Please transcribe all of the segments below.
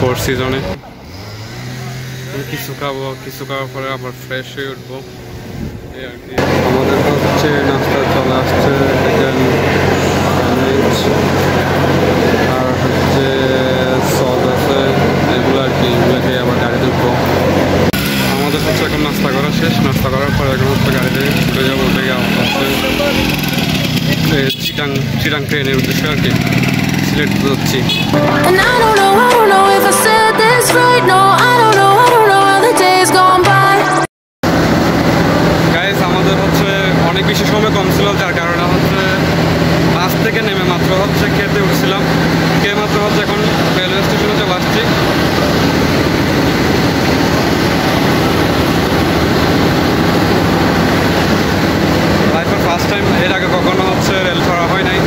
Four সিজনে কিছু খাবো, কিছু খাওয়ার পরে আবার ফ্রেশ হয়ে উঠবো এই আর কি। আমাদের হচ্ছে নাস্তা চলে আসছে, আর হচ্ছে সস আছে, এগুলো আর কি। এগুলো খেয়ে আবার গাড়ি তুলবো। আমাদের হচ্ছে এখন নাস্তা করা শেষ। নাস্তা করার পরে এখন হচ্ছে গাড়িতে উঠে যাবো। উঠে গিয়ে হচ্ছে চিটাং ট্রেনের উদ্দেশ্যে আর কি সিলেট যাচ্ছি। গাইস আমাদের হচ্ছে অনেক বেশি সময় কম ছিল, যার কারণে হচ্ছে বাস থেকে নেমে মাত্র হচ্ছে খেতে উঠছিলাম। খেয়ে মাত্র হচ্ছে এখন রেলওয়ে স্টেশনে চলে আসছি। লাইফের ফার্স্ট টাইম, এর আগে কখনো হচ্ছে রেল ধরা হয় নাই,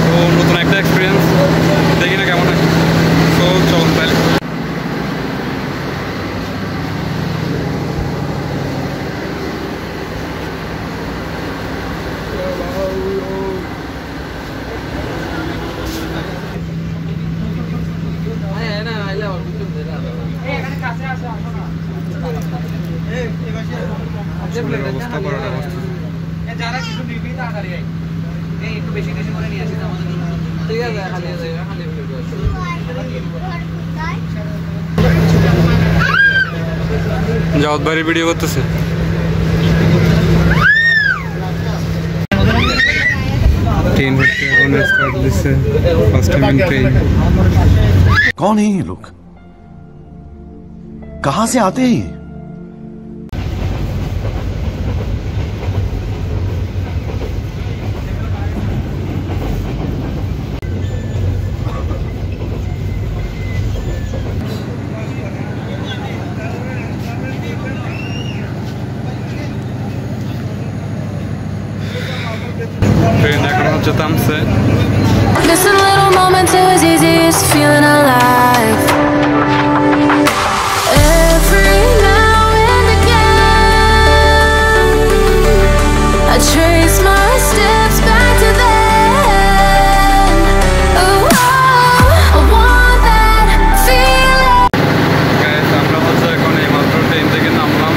তো নতুন একটা এক্সপিরিয়েন্স, দেখি না কেমন হয়। তো চল তাহলে। অবস্থা করার অবস্থা যারা কিছু নিবি তাড়াতাড়ি আই, একটু বেশি বেশি করে নিয়ে আসি আমাদের জন্য। ঠিক আছে, খালি আছে, খালি জাওদ ভাই ভিডিও করতেছে। ट्रेन हटके এখন স্টার্ট দিছে। First time train. कौन है ये लोग, कहां से आते हैं? ট্রেন এখন হচ্ছে থামছে। Missing little moments, it was easiest feeling alive. Every now and again, I trace my steps back to then. Oh, I want that feeling. Guys, আমরা হচ্ছে এখন এই মাত্র ট্রেন থেকে নামলাম।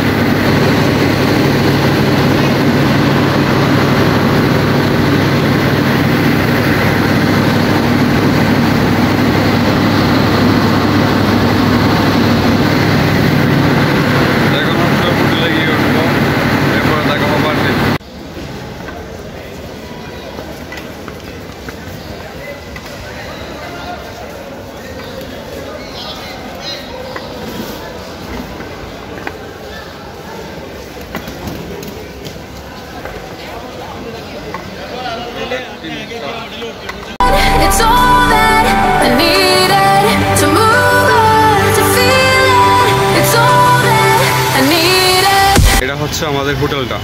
It's all that I needed to move on, to feel it. It's all that I needed. এটা হচ্ছে আমাদের হোটেলটা।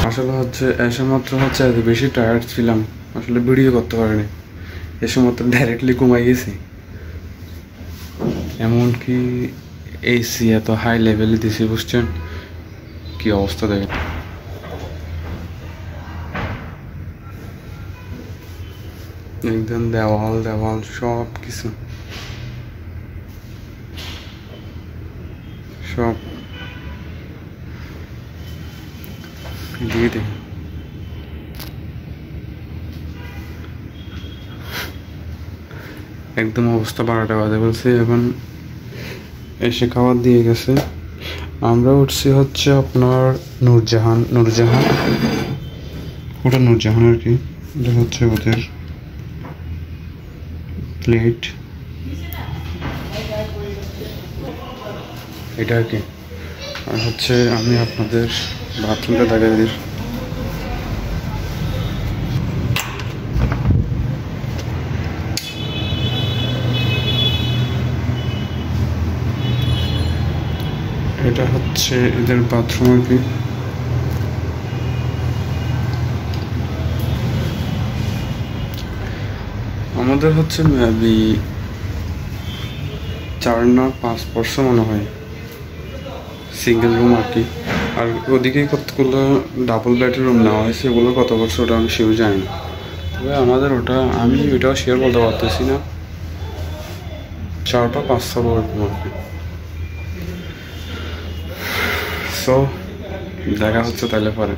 আসলে হচ্ছে এসে মাত্র হচ্ছে এত বেশি টায়ার্ড ছিলাম, আসলে ভিডিও করতে পারিনি। এসে মাত্র ডাইরেক্টলি ঘুমাই গেছি। এমনকি এসি এত হাই লেভেলে দিছি, বুঝছেন কি অবস্থা দেখেন। একদম দেওয়াল দেওয়াল সব কিছু, সব দিয়ে দেখেন। একদম অবস্থা 12টা বাজে বলছি। এখন এসে খাবার দিয়ে গেছে। আমরা উঠছি হচ্ছে আপনার নূরজাহান ওটা নূরজাহান আর কি। এটা হচ্ছে ওদের প্লেট, এটা আর কি। আর হচ্ছে আমি আপনাদের বাথরুমটা দেখাই দিই। এটা হচ্ছে এদের বাথরুম আর কি। আমাদের হচ্ছে মেবি 4 না 5 বর্ষ মনে হয়, সিঙ্গেল রুম আর কি। আর ওদিকে কতগুলো ডাবল বেডের রুম নেওয়া হয়েছে, ওগুলো কত বছর ওটা আমি শিওর জানি না। তবে আমাদের আমি ওইটাও শিওর বলতে পারতেছি না, 4 বা 5 বছর ওরকম আর কি। সো দেখা হচ্ছে তাহলে পরে।